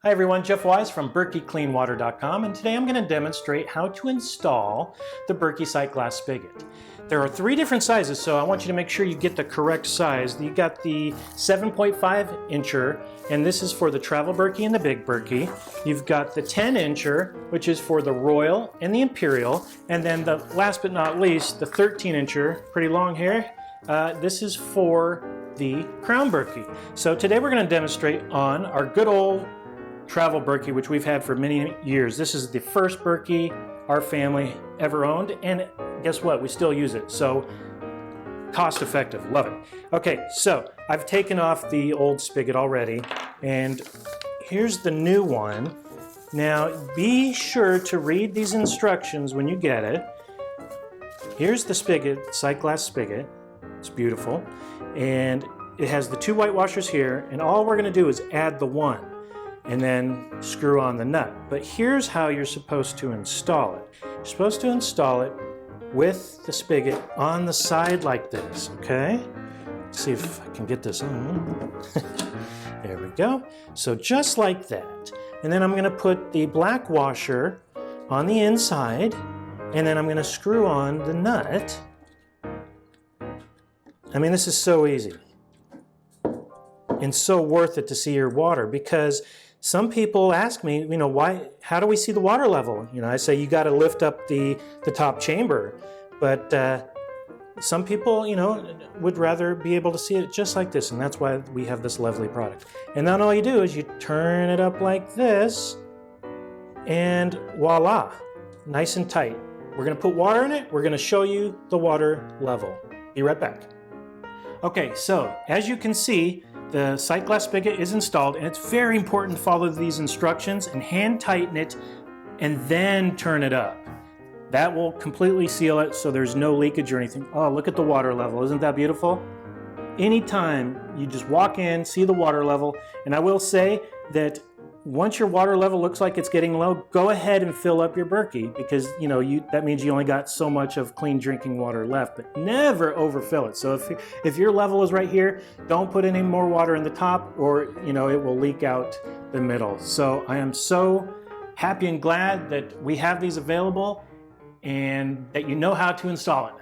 Hi everyone, Jeff Wise from BerkeyCleanWater.com, and today I'm going to demonstrate how to install the Berkey Sight Glass Spigot. There are 3 different sizes, so I want you to make sure you get the correct size. You got the 7.5 incher, and this is for the Travel Berkey and the Big Berkey. You've got the 10 incher, which is for the Royal and the Imperial, and then the last but not least, the 13 incher, pretty long here. This is for the Crown Berkey. So today we're going to demonstrate on our good old Travel Berkey, which we've had for many years. This is the first Berkey our family ever owned, and guess what? We still use it. So cost effective, love it. Okay, so I've taken off the old spigot already, and here's the new one. Now be sure to read these instructions when you get it. Here's the spigot, sight glass spigot. It's beautiful, and it has the 2 white washers here, and all we're going to do is add the one and then screw on the nut. But here's how you're supposed to install it. You're supposed to install it with the spigot on the side like this, okay? Let's see if I can get this on. There we go. So just like that. And then I'm going to put the black washer on the inside, and then I'm going to screw on the nut. I mean, this is so easy and so worth it to see your water, because some people ask me, you know, how do we see the water level? You know, I say you got to lift up the top chamber, but some people, you know, would rather be able to see it just like this, and that's why we have this lovely product. And then all you do is you turn it up like this, and voila, nice and tight. We're going to put water in it. We're going to show you the water level. Be right back. Okay, so as you can see, the sight glass spigot is installed, and it's very important to follow these instructions and hand tighten it and then turn it up. That will completely seal it so there's no leakage or anything. Oh, look at the water level. Isn't that beautiful? Anytime you just walk in, see the water level, and I will say that once your water level looks like it's getting low, go ahead and fill up your Berkey, because you know that means you only got so much of clean drinking water left, but never overfill it. So if your level is right here, don't put any more water in the top, or you know it will leak out the middle. So I am so happy and glad that we have these available and that you know how to install it.